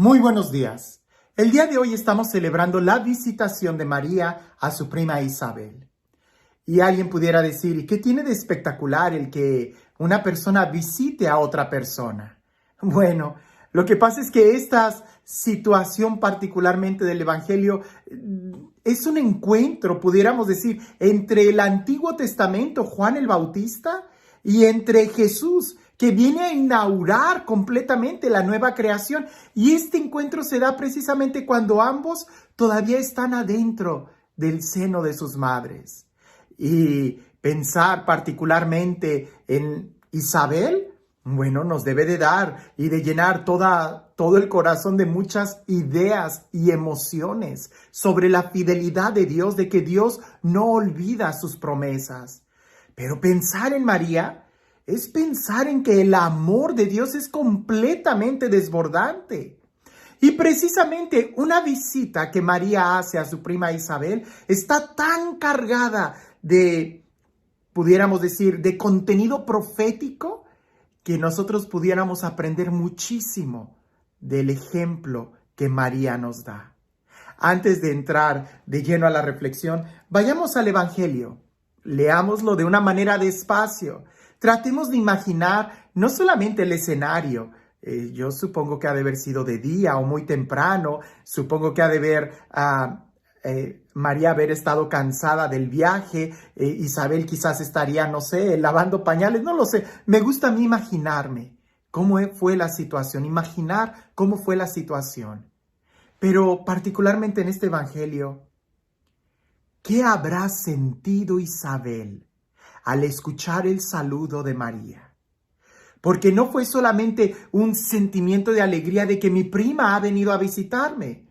Muy buenos días. El día de hoy estamos celebrando la visitación de María a su prima Isabel. Y alguien pudiera decir, ¿y qué tiene de espectacular el que una persona visite a otra persona? Bueno, lo que pasa es que esta situación particularmente del Evangelio es un encuentro, pudiéramos decir, entre el Antiguo Testamento, Juan el Bautista, y entre Jesús, que viene a inaugurar completamente la nueva creación. Y este encuentro se da precisamente cuando ambos todavía están adentro del seno de sus madres. Y pensar particularmente en Isabel, bueno, nos debe de dar y de llenar todo el corazón de muchas ideas y emociones sobre la fidelidad de Dios, de que Dios no olvida sus promesas. Pero pensar en María es pensar en que el amor de Dios es completamente desbordante. Y precisamente una visita que María hace a su prima Isabel está tan cargada de, pudiéramos decir, de contenido profético, que nosotros pudiéramos aprender muchísimo del ejemplo que María nos da. Antes de entrar de lleno a la reflexión, vayamos al Evangelio. Leámoslo de una manera despacio. Tratemos de imaginar no solamente el escenario. Yo supongo que ha de haber sido de día o muy temprano. Supongo que ha de haber María haber estado cansada del viaje. Isabel quizás estaría, no sé, lavando pañales. No lo sé. Me gusta a mí imaginarme cómo fue la situación. Imaginar cómo fue la situación. Pero particularmente en este evangelio, ¿qué habrá sentido Isabel al escuchar el saludo de María? Porque no fue solamente un sentimiento de alegría de que mi prima ha venido a visitarme,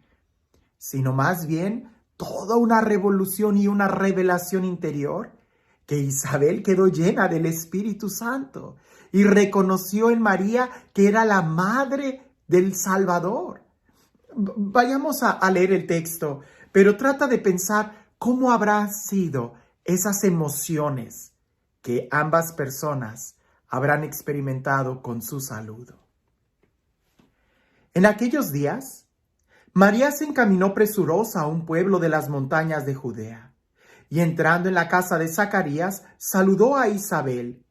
sino más bien toda una revolución y una revelación interior, que Isabel quedó llena del Espíritu Santo y reconoció en María que era la madre del Salvador. Vayamos a leer el texto, pero trata de pensar cómo habrán sido esas emociones que ambas personas habrán experimentado con su saludo. En aquellos días, María se encaminó presurosa a un pueblo de las montañas de Judea, y entrando en la casa de Zacarías, saludó a Isabel.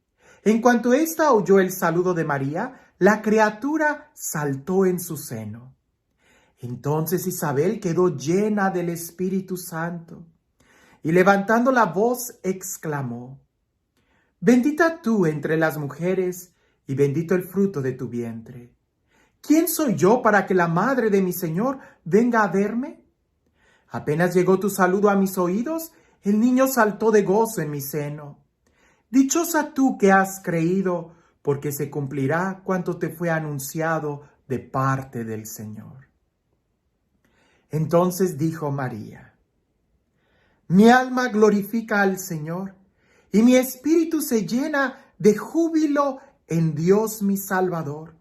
En cuanto ésta oyó el saludo de María, la criatura saltó en su seno. Entonces Isabel quedó llena del Espíritu Santo, y levantando la voz exclamó: Bendita tú entre las mujeres, y bendito el fruto de tu vientre. ¿Quién soy yo para que la madre de mi Señor venga a verme? Apenas llegó tu saludo a mis oídos, el niño saltó de gozo en mi seno. Dichosa tú que has creído, porque se cumplirá cuanto te fue anunciado de parte del Señor. Entonces dijo María: Mi alma glorifica al Señor, y mi espíritu se llena de júbilo en Dios mi Salvador,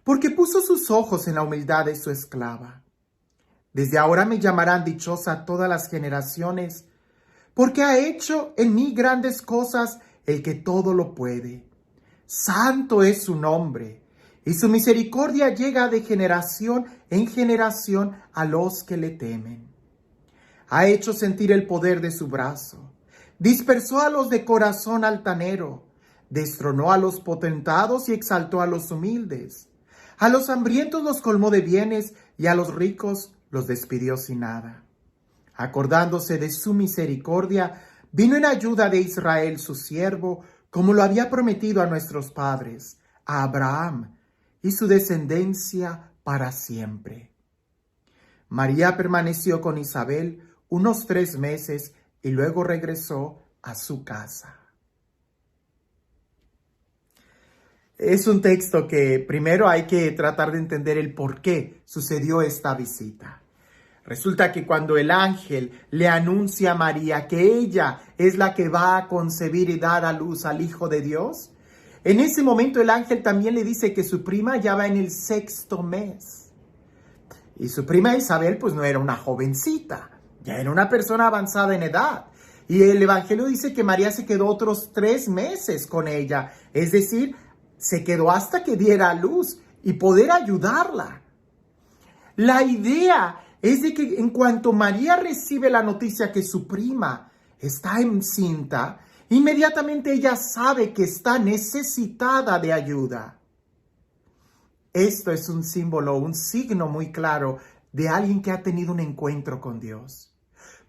porque puso sus ojos en la humildad de su esclava. Desde ahora me llamarán dichosa todas las generaciones, porque ha hecho en mí grandes cosas el que todo lo puede. Santo es su nombre, y su misericordia llega de generación en generación a los que le temen. Ha hecho sentir el poder de su brazo. Dispersó a los de corazón altanero. Destronó a los potentados y exaltó a los humildes. A los hambrientos los colmó de bienes y a los ricos los despidió sin nada. Acordándose de su misericordia, vino en ayuda de Israel su siervo, como lo había prometido a nuestros padres, a Abraham y su descendencia para siempre. María permaneció con Isabel unos 3 meses y luego regresó a su casa. Es un texto que primero hay que tratar de entender el por qué sucedió esta visita. Resulta que cuando el ángel le anuncia a María que ella es la que va a concebir y dar a luz al Hijo de Dios, en ese momento el ángel también le dice que su prima ya va en el 6º mes. Y su prima Isabel pues no era una jovencita, ya era una persona avanzada en edad. Y el Evangelio dice que María se quedó otros 3 meses con ella, es decir, se quedó hasta que diera a luz y poder ayudarla. La idea es de que en cuanto María recibe la noticia que su prima está encinta, inmediatamente ella sabe que está necesitada de ayuda. Esto es un símbolo, un signo muy claro de alguien que ha tenido un encuentro con Dios.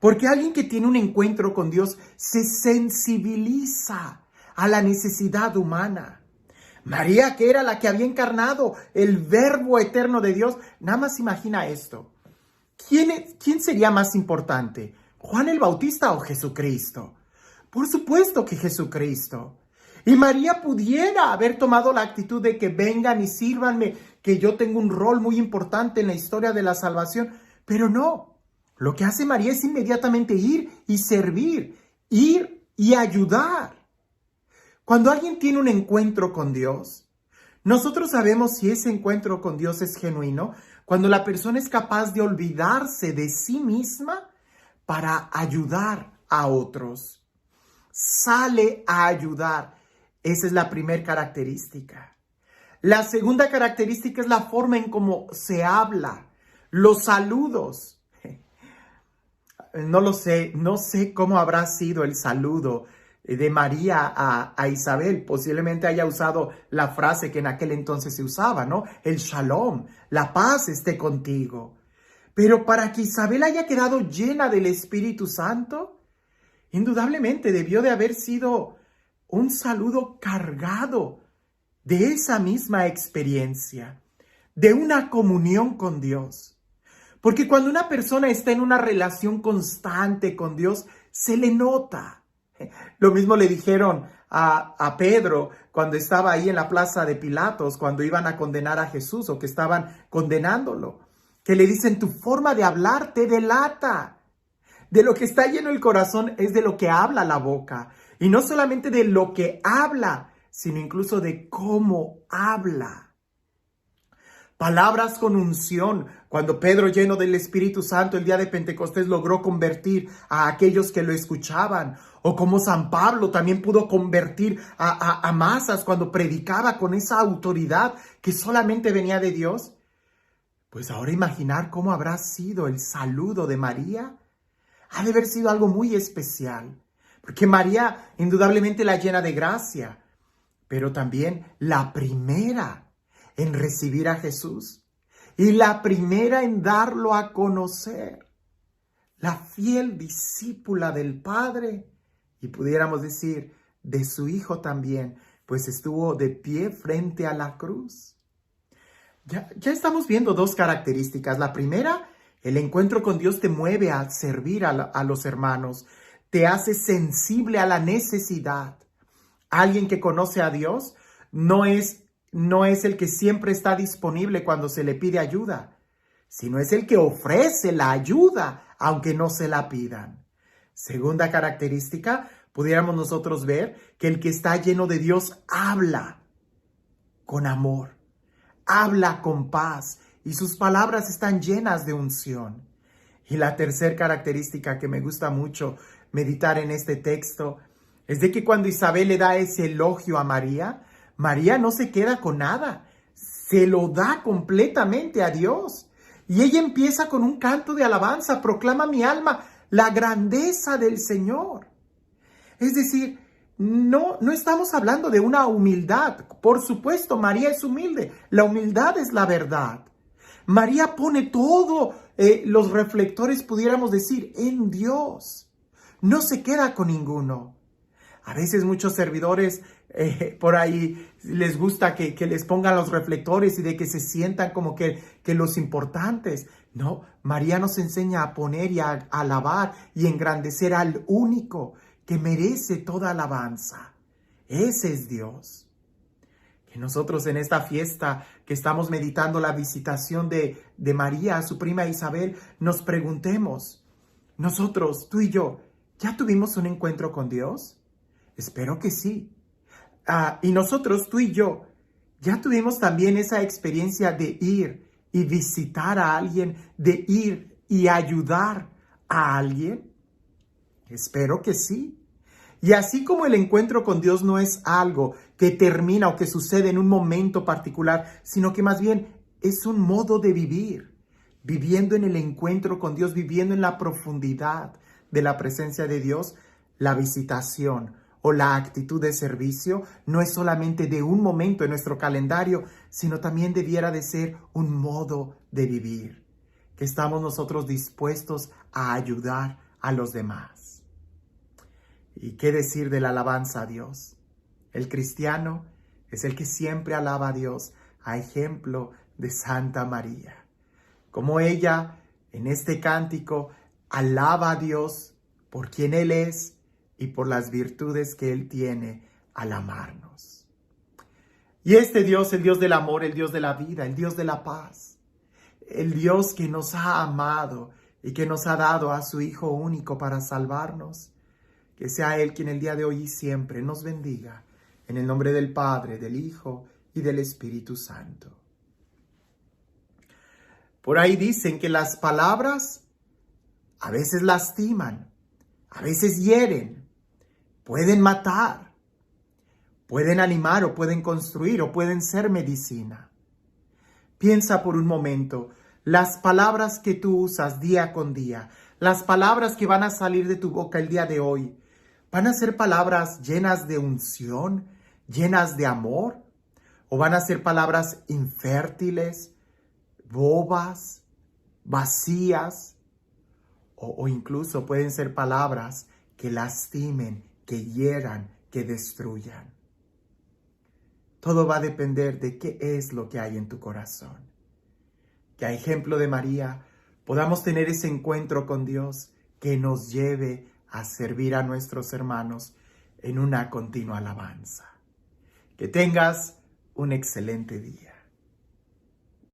Porque alguien que tiene un encuentro con Dios se sensibiliza a la necesidad humana. María, que era la que había encarnado el Verbo eterno de Dios, nada más imagina esto. ¿Quién sería más importante? ¿Juan el Bautista o Jesucristo? Por supuesto que Jesucristo. Y María pudiera haber tomado la actitud de que vengan y sírvanme, que yo tengo un rol muy importante en la historia de la salvación, pero no. Lo que hace María es inmediatamente ir y servir, ir y ayudar. Cuando alguien tiene un encuentro con Dios, nosotros sabemos si ese encuentro con Dios es genuino, cuando la persona es capaz de olvidarse de sí misma para ayudar a otros. Sale a ayudar. Esa es la primera característica. La segunda característica es la forma en cómo se habla, los saludos. No lo sé, no sé cómo habrá sido el saludo de María a Isabel. Posiblemente haya usado la frase que en aquel entonces se usaba, ¿no? El shalom, la paz esté contigo. Pero para que Isabel haya quedado llena del Espíritu Santo, indudablemente debió de haber sido un saludo cargado de esa misma experiencia, de una comunión con Dios. Porque cuando una persona está en una relación constante con Dios, se le nota. Lo mismo le dijeron a Pedro cuando estaba ahí en la plaza de Pilatos, cuando iban a condenar a Jesús o que estaban condenándolo, que le dicen, tu forma de hablar te delata. De lo que está lleno el corazón es de lo que habla la boca. Y no solamente de lo que habla, sino incluso de cómo habla. Palabras con unción. Cuando Pedro, lleno del Espíritu Santo, el día de Pentecostés logró convertir a aquellos que lo escuchaban. O como San Pablo también pudo convertir a masas cuando predicaba con esa autoridad que solamente venía de Dios. Pues ahora imaginar cómo habrá sido el saludo de María. Ha de haber sido algo muy especial. Porque María indudablemente la llena de gracia. Pero también la primera en recibir a Jesús y la primera en darlo a conocer, la fiel discípula del Padre y pudiéramos decir de su Hijo también, pues estuvo de pie frente a la cruz. Ya estamos viendo dos características. La primera, el encuentro con Dios te mueve a servir a los hermanos, te hace sensible a la necesidad. Alguien que conoce a Dios no es el que siempre está disponible cuando se le pide ayuda, sino es el que ofrece la ayuda aunque no se la pidan. Segunda característica, pudiéramos nosotros ver que el que está lleno de Dios habla con amor, habla con paz y sus palabras están llenas de unción. Y la tercera característica que me gusta mucho meditar en este texto es de que cuando Isabel le da ese elogio a María, María no se queda con nada, se lo da completamente a Dios. Y ella empieza con un canto de alabanza, proclama mi alma la grandeza del Señor. Es decir, no estamos hablando de una humildad. Por supuesto, María es humilde, la humildad es la verdad. María pone todos los reflectores, pudiéramos decir, en Dios. No se queda con ninguno. A veces muchos servidores por ahí les gusta que les pongan los reflectores y de que se sientan como que los importantes. No, María nos enseña a poner y a alabar y engrandecer al único que merece toda alabanza. Ese es Dios. Que nosotros en esta fiesta que estamos meditando la visitación de María a su prima Isabel, nos preguntemos, nosotros, tú y yo, ¿ya tuvimos un encuentro con Dios? Espero que sí. Y nosotros, tú y yo, ya tuvimos también esa experiencia de ir y visitar a alguien, de ir y ayudar a alguien. Espero que sí. Y así como el encuentro con Dios no es algo que termina o que sucede en un momento particular, sino que más bien es un modo de vivir. viviendo en el encuentro con Dios, viviendo en la profundidad de la presencia de Dios, la visitación o la actitud de servicio no es solamente de un momento en nuestro calendario, sino también debiera de ser un modo de vivir, que estamos nosotros dispuestos a ayudar a los demás. ¿Y qué decir de la alabanza a Dios? El cristiano es el que siempre alaba a Dios, a ejemplo de Santa María. Como ella, en este cántico, alaba a Dios por quien Él es y por las virtudes que Él tiene al amarnos. Y este Dios, el Dios del amor, el Dios de la vida, el Dios de la paz, el Dios que nos ha amado y que nos ha dado a su Hijo único para salvarnos, que sea Él quien el día de hoy y siempre nos bendiga, en el nombre del Padre, del Hijo y del Espíritu Santo. Por ahí dicen que las palabras a veces lastiman, a veces hieren, pueden matar, pueden animar o pueden construir o pueden ser medicina. Piensa por un momento, las palabras que tú usas día con día, las palabras que van a salir de tu boca el día de hoy, ¿van a ser palabras llenas de unción, llenas de amor? ¿O van a ser palabras infértiles, bobas, vacías? O incluso pueden ser palabras que lastimen, que hieran, que destruyan. Todo va a depender de qué es lo que hay en tu corazón. Que a ejemplo de María podamos tener ese encuentro con Dios que nos lleve a servir a nuestros hermanos en una continua alabanza. Que tengas un excelente día.